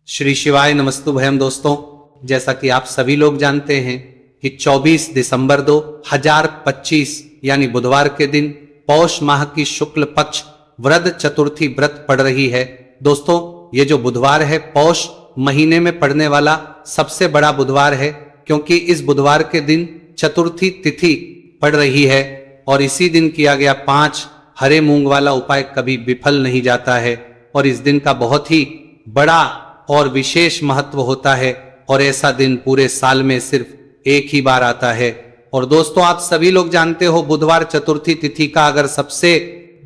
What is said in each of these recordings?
श्री शिवाय नमस्तु भयम। दोस्तों, जैसा कि आप सभी लोग जानते हैं कि 24 दिसंबर 2025 यानी बुधवार के दिन पौष माह की शुक्ल पक्ष वृद्ध चतुर्थी व्रत पड़ रही है। दोस्तों, ये जो बुधवार है पौष महीने में पड़ने वाला सबसे बड़ा बुधवार है, क्योंकि इस बुधवार के दिन चतुर्थी तिथि पड़ रही है और इसी दिन किया गया 5 हरे मूंग वाला उपाय कभी विफल नहीं जाता है और इस दिन का बहुत ही बड़ा और विशेष महत्व होता है और ऐसा दिन पूरे साल में सिर्फ एक ही बार आता है। और दोस्तों, आप सभी लोग जानते हो बुधवार चतुर्थी तिथि का अगर सबसे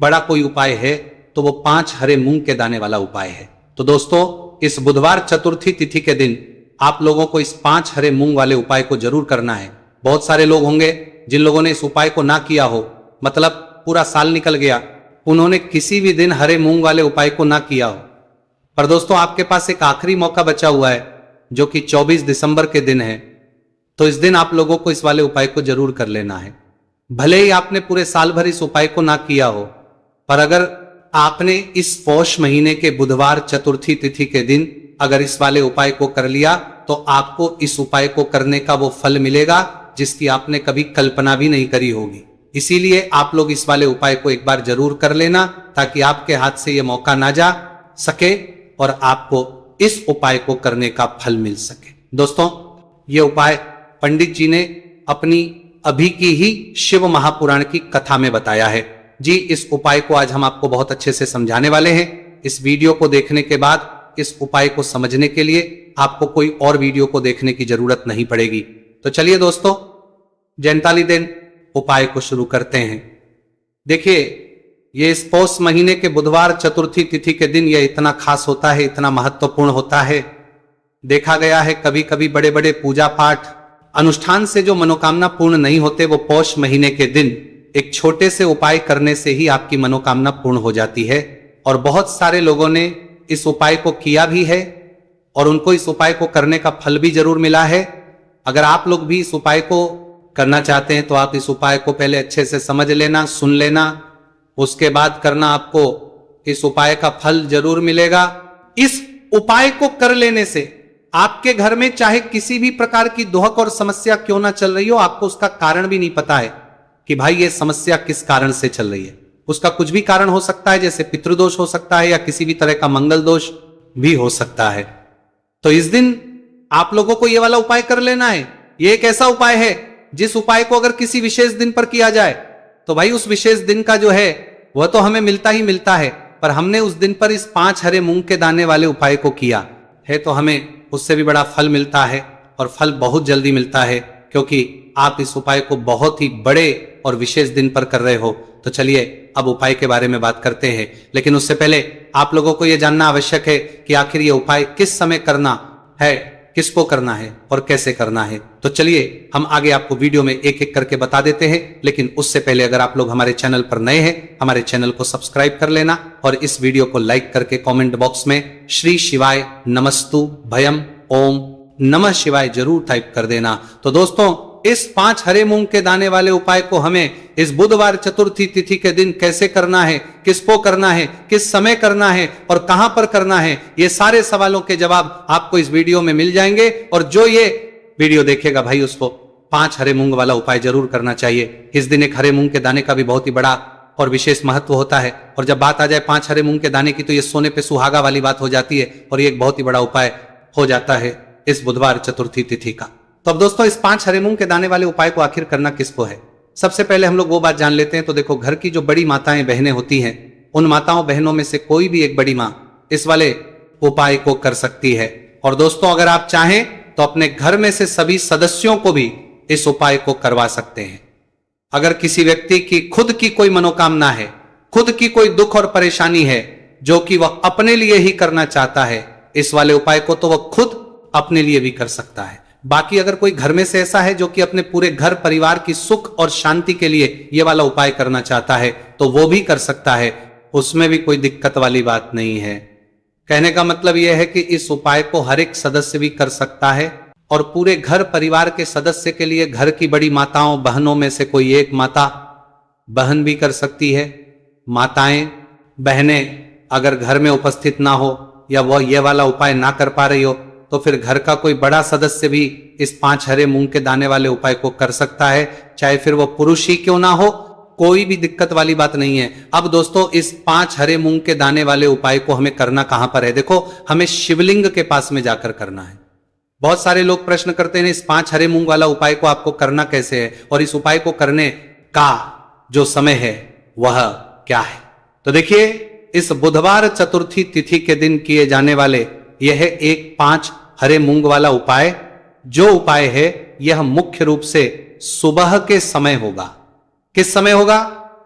बड़ा कोई उपाय है तो वो 5 हरे मूंग के दाने वाला उपाय है। तो दोस्तों, इस बुधवार चतुर्थी तिथि के दिन आप लोगों को इस 5 हरे मूंग वाले उपाय को जरूर करना है। बहुत सारे लोग होंगे जिन लोगों ने इस उपाय को ना किया हो, मतलब पूरा साल निकल गया, उन्होंने किसी भी दिन हरे मूंग वाले उपाय को ना किया हो। पर दोस्तों, आपके पास एक आखिरी मौका बचा हुआ है जो कि 24 दिसंबर के दिन है। तो इस दिन आप लोगों को इस वाले उपाय को जरूर कर लेना है। भले ही आपने पूरे साल भर इस उपाय को ना किया हो, पर अगर आपने इस पौष महीने के बुधवार चतुर्थी तिथि के दिन अगर इस वाले उपाय को कर लिया तो आपको इस उपाय को करने का वो फल मिलेगा जिसकी आपने कभी कल्पना भी नहीं करी होगी। इसीलिए आप लोग इस वाले उपाय को एक बार जरूर कर लेना ताकि आपके हाथ से ये मौका ना जा सके और आपको इस उपाय को करने का फल मिल सके। दोस्तों, ये उपाय पंडित जी ने अपनी अभी की ही शिव महापुराण की कथा में बताया है। जी, इस उपाय को आज हम आपको बहुत अच्छे से समझाने वाले हैं। इस वीडियो को देखने के बाद इस उपाय को समझने के लिए आपको कोई और वीडियो को देखने की जरूरत नहीं पड़ेगी। तो चलिए दोस्तों, जयंताली दिन उपाय को शुरू करते हैं। देखिए, ये इस पौष महीने के बुधवार चतुर्थी तिथि के दिन यह इतना खास होता है, इतना महत्वपूर्ण होता है। देखा गया है कभी कभी बड़े बड़े पूजा पाठ अनुष्ठान से जो मनोकामना पूर्ण नहीं होते, वो पौष महीने के दिन एक छोटे से उपाय करने से ही आपकी मनोकामना पूर्ण हो जाती है। और बहुत सारे लोगों ने इस उपाय को किया भी है और उनको इस उपाय को करने का फल भी जरूर मिला है। अगर आप लोग भी इस उपाय को करना चाहते हैं तो आप इस उपाय को पहले अच्छे से समझ लेना, सुन लेना, उसके बाद करना। आपको इस उपाय का फल जरूर मिलेगा। इस उपाय को कर लेने से आपके घर में चाहे किसी भी प्रकार की दुहक और समस्या क्यों ना चल रही हो, आपको उसका कारण भी नहीं पता है कि भाई ये समस्या किस कारण से चल रही है। उसका कुछ भी कारण हो सकता है, जैसे पितृदोष हो सकता है या किसी भी तरह का मंगल दोष भी हो सकता है। तो इस दिन आप लोगों को ये वाला उपाय कर लेना है। ये एक ऐसा उपाय है जिस उपाय को अगर किसी विशेष दिन पर किया जाए तो भाई उस विशेष दिन का जो है वह तो हमें मिलता ही मिलता है, पर हमने उस दिन पर इस 5 हरे मूंग के दाने वाले उपाय को किया है तो हमें उससे भी बड़ा फल मिलता है और फल बहुत जल्दी मिलता है, क्योंकि आप इस उपाय को बहुत ही बड़े और विशेष दिन पर कर रहे हो। तो चलिए अब उपाय के बारे में बात करते हैं, लेकिन उससे पहले आप लोगों को यह जानना आवश्यक है कि आखिर ये उपाय किस समय करना है, किसको करना है और कैसे करना है। तो चलिए हम आगे आपको वीडियो में एक एक करके बता देते हैं, लेकिन उससे पहले अगर आप लोग हमारे चैनल पर नए हैं, हमारे चैनल को सब्सक्राइब कर लेना और इस वीडियो को लाइक करके कमेंट बॉक्स में श्री शिवाय नमस्तु भयम ओम नमः शिवाय जरूर टाइप कर देना। तो दोस्तों, इस 5 हरे मूंग के दाने वाले उपाय को हमें इस बुधवार चतुर्थी तिथि के दिन कैसे करना है, किसको करना है, किस समय करना है और कहां पर करना है, ये सारे सवालों के जवाब आपको इस वीडियो में मिल जाएंगे। और जो ये वीडियो देखेगा भाई उसको 5 हरे मूंग वाला उपाय जरूर करना चाहिए। इस दिन एक हरे मूंग के दाने का भी बहुत ही बड़ा और विशेष महत्व होता है। और जब बात आ जाए 5 हरे मूंग के दाने की तो ये सोने पे सुहागा वाली बात हो जाती है और ये एक बहुत ही बड़ा उपाय हो जाता है इस बुधवार चतुर्थी तिथि का। तो अब दोस्तों, इस 5 हरे मूंग के दाने वाले उपाय को आखिर करना किसको है, सबसे पहले हम लोग वो बात जान लेते हैं। तो देखो, घर की जो बड़ी माताएं बहनें होती हैं, उन माताओं बहनों में से कोई भी एक बड़ी मां इस वाले उपाय को कर सकती है। और दोस्तों, अगर आप चाहें तो अपने घर में से सभी सदस्यों को भी इस उपाय को करवा सकते हैं। अगर किसी व्यक्ति की खुद की कोई मनोकामना है, खुद की कोई दुख और परेशानी है जो कि वह अपने लिए ही करना चाहता है, इस वाले उपाय को तो वह खुद अपने लिए भी कर सकता है। बाकी अगर कोई घर में से ऐसा है जो कि अपने पूरे घर परिवार की सुख और शांति के लिए ये वाला उपाय करना चाहता है तो वो भी कर सकता है, उसमें भी कोई दिक्कत वाली बात नहीं है। कहने का मतलब यह है कि इस उपाय को हर एक सदस्य भी कर सकता है और पूरे घर परिवार के सदस्य के लिए घर की बड़ी माताओं बहनों में से कोई एक माता बहन भी कर सकती है। माताएं बहनें अगर घर में उपस्थित ना हो या वह ये वाला उपाय ना कर पा रही हो, तो फिर घर का कोई बड़ा सदस्य भी इस 5 हरे मूंग के दाने वाले उपाय को कर सकता है, चाहे फिर वो पुरुष ही क्यों ना हो, कोई भी दिक्कत वाली बात नहीं है। अब दोस्तों, इस 5 हरे मूंग के दाने वाले उपाय को हमें करना कहां पर है? देखो, हमें शिवलिंग के पास में जाकर करना है। बहुत सारे लोग प्रश्न करते हैं इस 5 हरे मूंग वाला उपाय को आपको करना कैसे है, और इस उपाय को करने का जो समय है वह क्या है? तो देखिए, इस बुधवार चतुर्थी तिथि के दिन किए जाने वाले यह एक 5 हरे मूंग वाला उपाय, जो उपाय है यह मुख्य रूप से सुबह के समय होगा। किस समय होगा?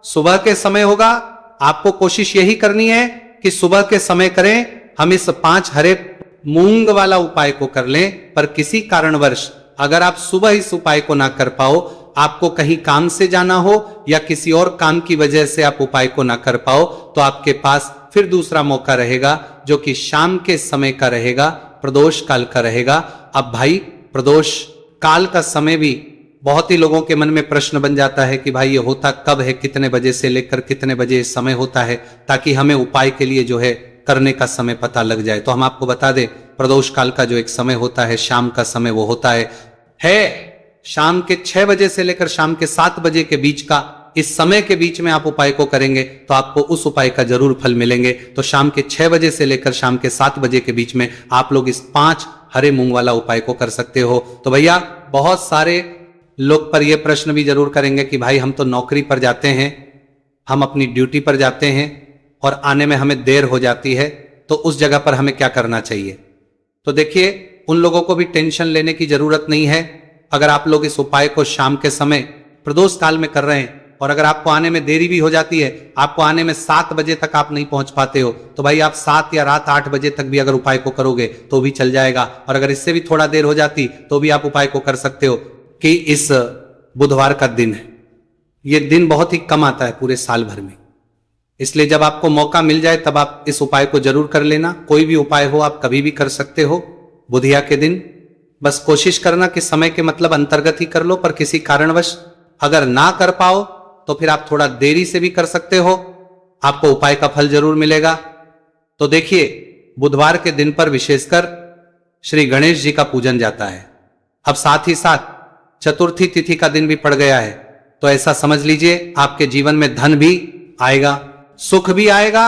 सुबह के समय होगा। आपको कोशिश यही करनी है कि सुबह के समय करें। हम इस 5 हरे मूंग वाला उपाय को कर लें, पर किसी कारणवश अगर आप सुबह इस उपाय को ना कर पाओ, आपको कहीं काम से जाना हो या किसी और काम की वजह से आप उपाय को ना कर पाओ, तो आपके पास फिर दूसरा मौका रहेगा, जो कि शाम के समय का रहेगा, प्रदोष काल का रहेगा। अब भाई, प्रदोष काल का समय भी बहुत ही लोगों के मन में प्रश्न बन जाता है कि भाई ये होता कब है, कितने बजे से लेकर कितने बजे समय होता है, ताकि हमें उपाय के लिए जो है करने का समय पता लग जाए। तो हम आपको बता दें, प्रदोष काल का जो एक समय होता है, शाम का समय, वो होता है शाम के 6 बजे से लेकर शाम के 7 बजे के बीच का। इस समय के बीच में आप उपाय को करेंगे तो आपको उस उपाय का जरूर फल मिलेंगे। तो शाम के 6 बजे से लेकर शाम के 7 बजे के बीच में आप लोग इस 5 हरे मूंग वाला उपाय को कर सकते हो। तो भैया, बहुत सारे लोग पर यह प्रश्न भी जरूर करेंगे कि भाई हम तो नौकरी पर जाते हैं, हम अपनी ड्यूटी पर जाते हैं और आने में हमें देर हो जाती है, तो उस जगह पर हमें क्या करना चाहिए? तो देखिए, उन लोगों को भी टेंशन लेने की जरूरत नहीं है। अगर आप लोग इस उपाय को शाम के समय प्रदोष काल में कर रहे हैं, और अगर आपको आने में देरी भी हो जाती है, आपको आने में 7 बजे तक आप नहीं पहुंच पाते हो, तो भाई आप 7 या रात 8 बजे तक भी अगर उपाय को करोगे तो भी चल जाएगा। और अगर इससे भी थोड़ा देर हो जाती तो भी आप उपाय को कर सकते हो। कि इस बुधवार का दिन है, यह दिन बहुत ही कम आता है पूरे साल भर में, इसलिए जब आपको मौका मिल जाए तब आप इस उपाय को जरूर कर लेना। कोई भी उपाय हो, आप कभी भी कर सकते हो बुधिया के दिन। बस कोशिश करना कि समय के मतलब अंतर्गत ही कर लो, पर किसी कारणवश अगर ना कर पाओ तो फिर आप थोड़ा देरी से भी कर सकते हो, आपको उपाय का फल जरूर मिलेगा। तो देखिए, बुधवार के दिन पर विशेषकर श्री गणेश जी का पूजन जाता है। अब साथ ही साथ चतुर्थी तिथि का दिन भी पड़ गया है, तो ऐसा समझ लीजिए आपके जीवन में धन भी आएगा, सुख भी आएगा,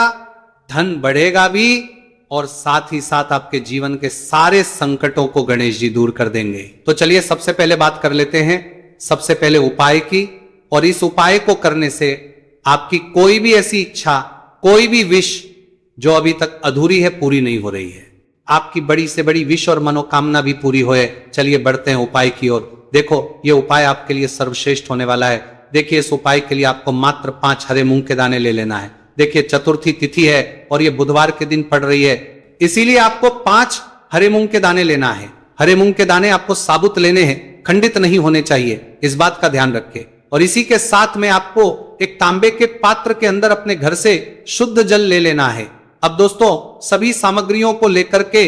धन बढ़ेगा भी, और साथ ही साथ आपके जीवन के सारे संकटों को गणेश जी दूर कर देंगे। तो चलिए, सबसे पहले बात कर लेते हैं सबसे पहले उपाय की। और इस उपाय को करने से आपकी कोई भी ऐसी इच्छा, कोई भी विश जो अभी तक अधूरी है, पूरी नहीं हो रही है। आपकी बड़ी से बड़ी विश और मनोकामना भी पूरी होए। चलिए बढ़ते हैं उपाय की ओर। देखो, ये उपाय आपके लिए सर्वश्रेष्ठ होने वाला है। देखिए, इस उपाय के लिए आपको मात्र 5 हरे मूंग के दाने ले लेना है। देखिए, चतुर्थी तिथि है और ये बुधवार के दिन पड़ रही है, इसीलिए आपको 5 हरे मूंग के दाने लेना है। हरे मूंग के दाने आपको साबुत लेने हैं, खंडित नहीं होने चाहिए, इस बात का ध्यान रखें। और इसी के साथ में आपको एक तांबे के पात्र के अंदर अपने घर से शुद्ध जल ले लेना है। अब दोस्तों, सभी सामग्रियों को लेकर के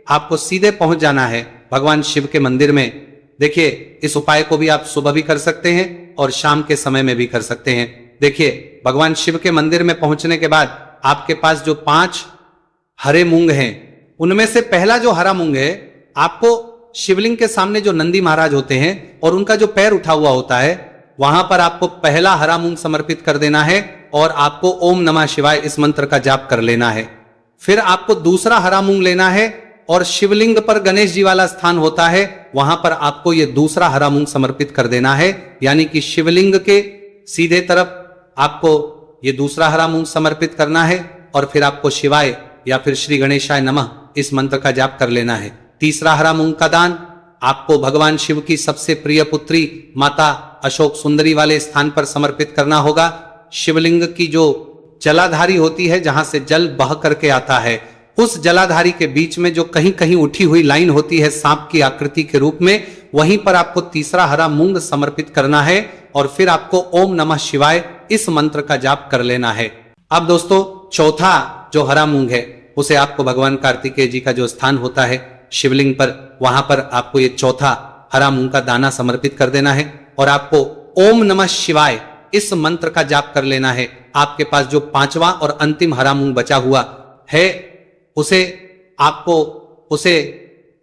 आपको सीधे पहुंच जाना है भगवान शिव के मंदिर में। देखिए, इस उपाय को भी आप सुबह भी कर सकते हैं और शाम के समय में भी कर सकते हैं। देखिए, भगवान शिव के मंदिर में पहुंचने के बाद आपके पास जो 5 हरे मूंग हैं, उनमें से पहला जो हरा मूंग है, आपको शिवलिंग के सामने जो नंदी महाराज होते हैं और उनका जो पैर उठा हुआ होता है, वहां पर आपको पहला हरा मूंग समर्पित कर देना है और आपको ओम नमः शिवाय इस मंत्र का जाप कर लेना है। फिर आपको दूसरा हरा मूंग लेना है और शिवलिंग पर गणेश जी वाला स्थान होता है, वहां पर आपको यह दूसरा हरा मूंग समर्पित कर देना है। यानी कि शिवलिंग के सीधे तरफ आपको यह दूसरा हरा मूंग समर्पित करना है और फिर आपको शिवाय या फिर श्री गणेशाय नमः इस मंत्र का जाप कर लेना है। तीसरा हरा मूंग का दान आपको भगवान शिव की सबसे प्रिय पुत्री माता अशोक सुंदरी वाले स्थान पर समर्पित करना होगा। शिवलिंग की जो जलाधारी होती है, जहां से जल बह करके आता है, उस जलाधारी के बीच में जो कहीं कहीं उठी हुई लाइन होती है सांप की आकृति के रूप में, वहीं पर आपको तीसरा हरा मूंग समर्पित करना है और फिर आपको ओम नमः शिवाय इस मंत्र का जाप कर लेना है। अब दोस्तों, चौथा जो हरा मूंग है, उसे आपको भगवान कार्तिकेय जी का जो स्थान होता है शिवलिंग पर, वहां पर आपको ये चौथा हरा मूंग का दाना समर्पित कर देना है और आपको ओम नमः शिवाय इस मंत्र का जाप कर लेना है। आपके पास जो 5वां और अंतिम हरा मूंग बचा हुआ है, उसे आपको उसे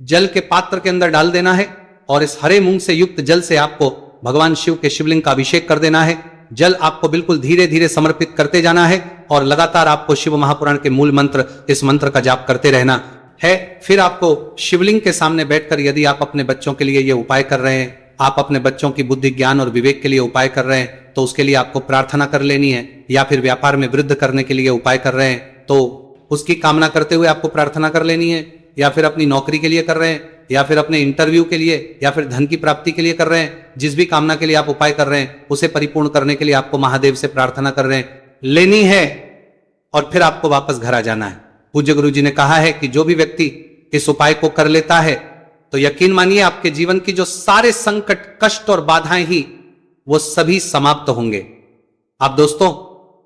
जल के पात्र के अंदर डाल देना है और इस हरे मूंग से युक्त जल से आपको भगवान शिव के शिवलिंग का अभिषेक कर देना है। जल आपको बिल्कुल धीरे धीरे समर्पित करते जाना है और लगातार आपको शिव महापुराण के मूल मंत्र, इस मंत्र का जाप करते रहना है। फिर आपको शिवलिंग के सामने बैठकर, यदि आप अपने बच्चों के लिए ये उपाय कर रहे हैं, आप अपने बच्चों की बुद्धि, ज्ञान और विवेक के लिए उपाय कर रहे हैं, तो उसके लिए आपको प्रार्थना कर लेनी है। या फिर व्यापार में वृद्धि करने के लिए उपाय कर रहे हैं तो उसकी कामना करते हुए आपको प्रार्थना कर लेनी है। या फिर अपनी नौकरी के लिए कर रहे हैं, या फिर अपने इंटरव्यू के लिए, या फिर धन की प्राप्ति के लिए कर रहे हैं, जिस भी कामना के लिए आप उपाय कर रहे हैं उसे परिपूर्ण करने के लिए आपको महादेव से प्रार्थना कर रहे हैं लेनी है और फिर आपको वापस घर आ जाना है। पूज्य गुरु जी ने कहा है कि जो भी व्यक्ति इस उपाय को कर लेता है तो यकीन मानिए आपके जीवन की जो सारे संकट, कष्ट और बाधाएं ही वो सभी समाप्त होंगे। अब दोस्तों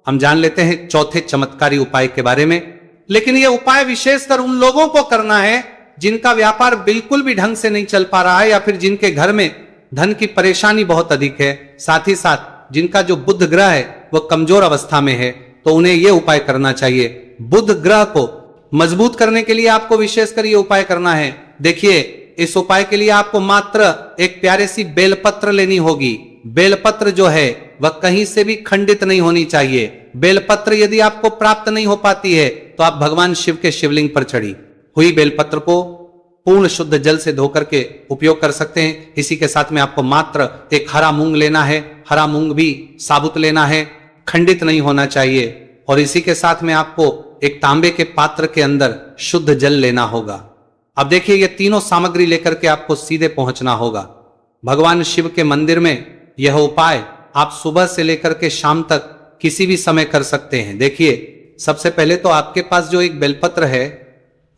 हम जान लेते हैं चौथे चमत्कारी उपाय के बारे में। लेकिन यह उपाय विशेषकर उन लोगों को करना है जिनका व्यापार बिल्कुल भी ढंग से नहीं चल पा रहा है, या फिर जिनके घर में धन की परेशानी बहुत अधिक है, साथ ही साथ जिनका जो बुध ग्रह है वह कमजोर अवस्था में है, तो उन्हें यह उपाय करना चाहिए। बुध ग्रह को मजबूत करने के लिए आपको विशेषकर यह उपाय करना है। देखिए, इस उपाय के लिए आपको मात्र एक प्यारे सी बेलपत्र लेनी होगी। बेलपत्र जो है वह कहीं से भी खंडित नहीं होनी चाहिए। बेलपत्र यदि आपको प्राप्त नहीं हो पाती है तो आप भगवान शिव के शिवलिंग पर चढ़ी हुई बेलपत्र को पूर्ण शुद्ध जल से धोकर के उपयोग कर सकते हैं। इसी के साथ में आपको मात्र एक हरा मूंग लेना है। हरा मूंग भी साबुत लेना है, खंडित नहीं होना चाहिए। और इसी के साथ में आपको एक तांबे के पात्र के अंदर शुद्ध जल लेना होगा। अब देखिए, ये तीनों सामग्री लेकर के आपको सीधे पहुंचना होगा भगवान शिव के मंदिर में। यह उपाय आप सुबह से लेकर के शाम तक किसी भी समय कर सकते हैं। देखिए, सबसे पहले तो आपके पास जो एक बेलपत्र है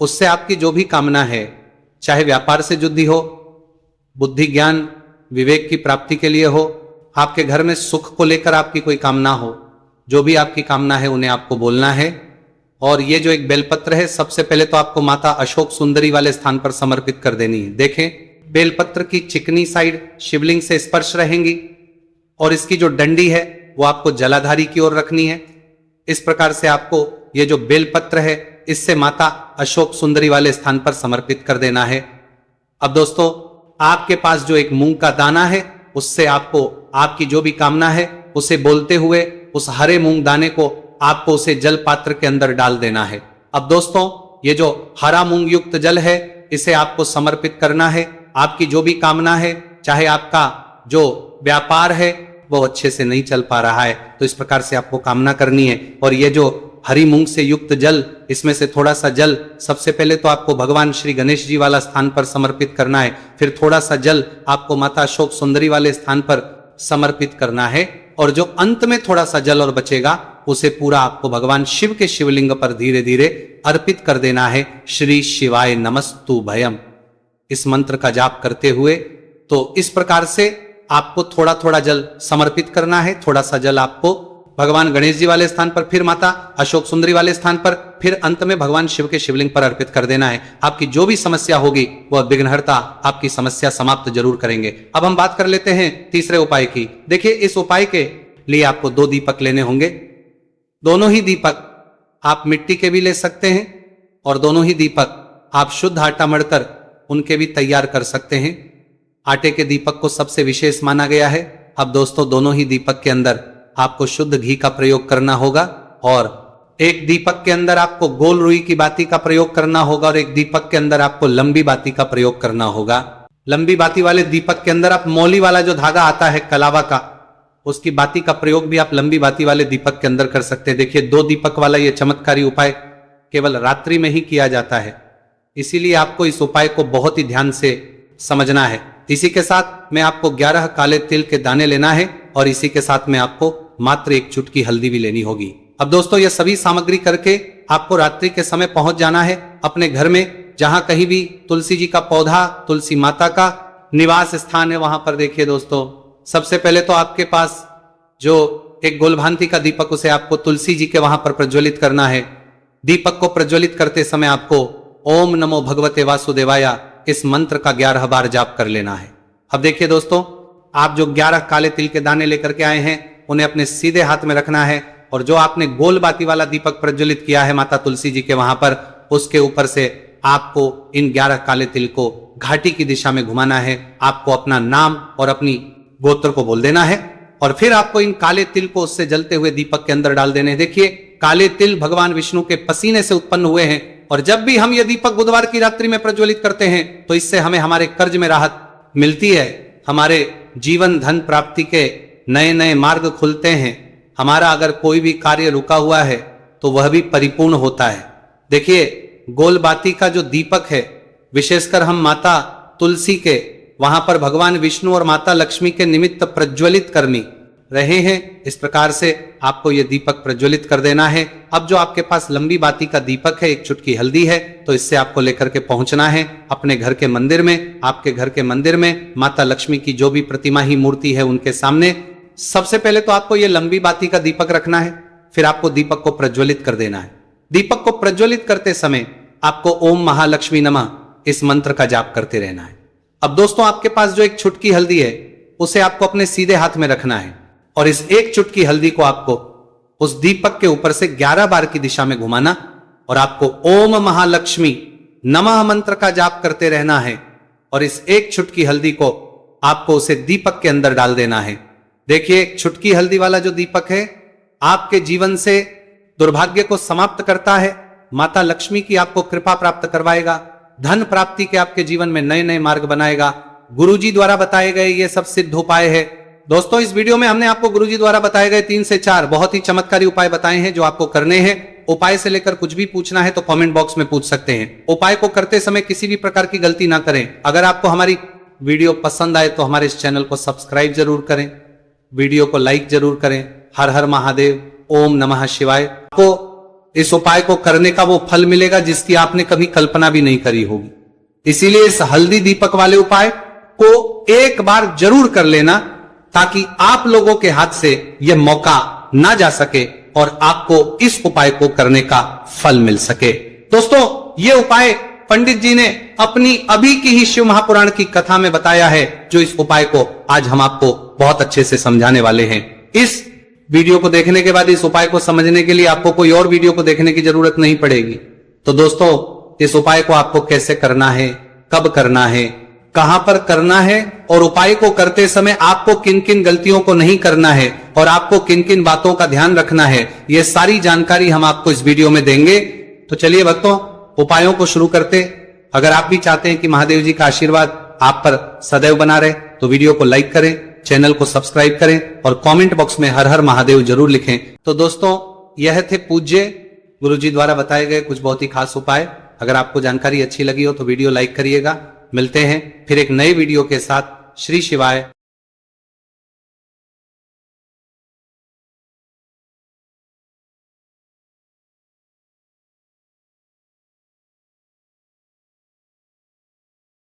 उससे आपकी जो भी कामना है, चाहे व्यापार से जुड़ी हो, बुद्धि ज्ञान विवेक की प्राप्ति के लिए हो, आपके घर में सुख को लेकर आपकी कोई कामना हो, जो भी आपकी कामना है उन्हें आपको बोलना है। और ये जो एक बेलपत्र है सबसे पहले तो आपको माता अशोक सुंदरी वाले स्थान पर समर्पित कर देनी है। देखें, बेलपत्र की चिकनी साइड शिवलिंग से स्पर्श रहेंगी और इसकी जो डंडी है वो आपको जलाधारी की ओर रखनी है। इस प्रकार से आपको ये जो बेलपत्र है इससे माता अशोक सुंदरी वाले स्थान पर समर्पित कर देना है। अब दोस्तों, आपके पास जो एक मूंग का दाना है उससे आपको आपकी जो भी कामना है उसे बोलते हुए उस हरे मूंग दाने को आपको उसे जल पात्र के अंदर डाल देना है। अब दोस्तों, ये जो हरा मूंग युक्त जल है इसे आपको समर्पित करना है। आपकी जो भी कामना है, चाहे आपका जो व्यापार है वो अच्छे से नहीं चल पा रहा है तो इस प्रकार से आपको कामना करनी है। और ये जो हरी मूंग से युक्त जल, इसमें से थोड़ा सा जल सबसे पहले तो आपको भगवान श्री गणेश जी वाला स्थान पर समर्पित करना है। फिर थोड़ा सा जल आपको माता अशोक सुंदरी वाले स्थान पर समर्पित करना है। और जो अंत में थोड़ा सा जल और बचेगा उसे पूरा आपको भगवान शिव के शिवलिंग पर धीरे धीरे अर्पित कर देना है। श्री शिवाय नमस्तु भयम, इस मंत्र का जाप करते हुए। तो इस प्रकार से आपको थोड़ा थोड़ा जल समर्पित करना है। थोड़ा सा जल आपको भगवान गणेश जी वाले स्थान पर, फिर माता अशोक सुंदरी वाले स्थान पर, फिर अंत में भगवान शिव के शिवलिंग पर अर्पित कर देना है। आपकी जो भी समस्या होगी वह विघ्नहर्ता आपकी समस्या समाप्त जरूर करेंगे। अब हम बात कर लेते हैं तीसरे उपाय की। देखिए, इस उपाय के लिए आपको 2 दीपक लेने होंगे। दोनों ही दीपक आप मिट्टी के भी ले सकते हैं और दोनों ही दीपक आप शुद्ध आटा मढ़कर उनके भी तैयार कर सकते हैं। आटे के दीपक को सबसे विशेष माना गया है। अब दोस्तों, दोनों ही दीपक के अंदर आपको शुद्ध घी का प्रयोग करना होगा और एक दीपक के अंदर आपको गोल रुई की बाती का प्रयोग करना होगा और एक दीपक के अंदर आपको लंबी बाती का प्रयोग करना होगा। लंबी बाती वाले दीपक के अंदर आप मौली वाला जो धागा आता है कलावा का, उसकी बाती का प्रयोग भी आप लंबी बाती वाले दीपक के अंदर कर सकते हैं। देखिए, 2 दीपक वाला यह चमत्कारी उपाय केवल रात्रि में ही किया जाता है, इसीलिए आपको इस उपाय को बहुत ही ध्यान से समझना है। इसी के साथ में आपको 11 काले तिल के दाने लेना है और इसी के साथ में आपको मात्र 1 चुटकी हल्दी भी लेनी होगी। अब दोस्तों, यह सभी सामग्री करके आपको रात्रि के समय पहुंच जाना है अपने घर में, जहां कहीं भी तुलसी जी का पौधा, तुलसी माता का निवास स्थान है वहां पर। देखिए दोस्तों, सबसे पहले तो आपके पास जो एक गोलभांति का दीपक, उसे आपको तुलसी जी के वहां पर प्रज्वलित करना है। दीपक को प्रज्वलित करते समय आपको ओम नमो भगवते वासुदेवाय इस मंत्र का 11 बार जाप कर लेना है। अब देखिए दोस्तों, आप जो 11 काले तिल के दाने लेकर के आए हैं उन्हें अपने सीधे हाथ में रखना है और जो आपने गोल बाती वाला दीपक प्रज्वलित किया है माता तुलसी जी के वहां पर, उसके ऊपर से आपको इन 11 काले तिल को घाटी की दिशा में घुमाना है। आपको अपना नाम और अपनी गोत्र को बोल देना है और फिर आपको इन काले तिल को उससे जलते हुए दीपक के अंदर डाल देने हैं। देखिए, काले तिल भगवान विष्णु के पसीने से उत्पन्न हुए हैं और जब भी हम ये दीपक बुधवार की रात्रि में प्रज्वलित करते हैं तो इससे हमें हमारे कर्ज में राहत मिलती है, हमारे जीवन धन प्राप्ति के नए नए मार्ग खुलते हैं, हमारा अगर कोई भी कार्य रुका हुआ है तो वह भी परिपूर्ण होता है। देखिए, गोलबाती का जो दीपक है, विशेषकर हम माता तुलसी के वहां पर भगवान विष्णु और माता लक्ष्मी के निमित्त प्रज्वलित करनी रहे हैं। इस प्रकार से आपको यह दीपक प्रज्वलित कर देना है। अब जो आपके पास लंबी बाती का दीपक है, एक चुटकी हल्दी है, तो इससे आपको लेकर के पहुंचना है अपने घर के मंदिर में। आपके घर के मंदिर में माता लक्ष्मी की जो भी प्रतिमा ही मूर्ति है उनके सामने सबसे पहले तो आपको यह लंबी बाती का दीपक रखना है, फिर आपको दीपक को प्रज्वलित कर देना है। दीपक को प्रज्वलित करते समय आपको ओम महालक्ष्मी नमः इस मंत्र का जाप करते रहना है। अब दोस्तों, आपके पास जो एक चुटकी हल्दी है उसे आपको अपने सीधे हाथ में रखना है और इस एक चुटकी हल्दी को आपको उस दीपक के ऊपर से 11 बार की दिशा में घुमाना और आपको ओम महालक्ष्मी नमः मंत्र का जाप करते रहना है और इस एक चुटकी हल्दी को आपको उसे दीपक के अंदर डाल देना है। देखिए, चुटकी हल्दी वाला जो दीपक है आपके जीवन से दुर्भाग्य को समाप्त करता है, माता लक्ष्मी की आपको कृपा प्राप्त करवाएगा, धन प्राप्ति के आपके जीवन में नए नए मार्ग बनाएगा। गुरुजी द्वारा बताए गए ये सब सिद्ध उपाय है। दोस्तों, इस वीडियो में हमने आपको गुरुजी द्वारा बताए गए 3 से 4 बहुत ही चमत्कारी उपाय बताए हैं जो आपको करने हैं। उपाय से लेकर कुछ भी पूछना है तो कमेंट बॉक्स में पूछ सकते हैं। उपाय को करते समय किसी भी प्रकार की गलती ना करें। अगर आपको हमारी वीडियो पसंद आए तो हमारे इस चैनल को सब्सक्राइब जरूर करें, वीडियो को लाइक जरूर करें। हर हर महादेव, ओम नमः शिवाय। आपको इस उपाय को करने का वो फल मिलेगा जिसकी आपने कभी कल्पना भी नहीं करी होगी। इसीलिए इस हल्दी दीपक वाले उपाय को एक बार जरूर कर लेना ताकि आप लोगों के हाथ से यह मौका ना जा सके और आपको इस उपाय को करने का फल मिल सके। दोस्तों, यह उपाय पंडित जी ने अपनी अभी की ही शिव महापुराण की कथा में बताया है, जो इस उपाय को आज हम आपको बहुत अच्छे से समझाने वाले हैं। इस वीडियो को देखने के बाद इस उपाय को समझने के लिए आपको कोई और वीडियो को देखने की जरूरत नहीं पड़ेगी। तो दोस्तों, इस उपाय को आपको कैसे करना है, कब करना है, कहां पर करना है और उपाय को करते समय आपको किन किन गलतियों को नहीं करना है और आपको किन किन बातों का ध्यान रखना है, यह सारी जानकारी हम आपको इस वीडियो में देंगे। तो चलिए भक्तों, उपायों को शुरू करते। अगर आप भी चाहते हैं कि महादेव जी का आशीर्वाद आप पर सदैव बना रहे तो वीडियो को लाइक करें, चैनल को सब्सक्राइब करें और कमेंट बॉक्स में हर हर महादेव जरूर लिखें। तो दोस्तों, यह थे पूज्य गुरुजी द्वारा बताए गए कुछ बहुत ही खास उपाय। अगर आपको जानकारी अच्छी लगी हो तो वीडियो लाइक करिएगा। मिलते हैं फिर एक नए वीडियो के साथ। श्री शिवाय।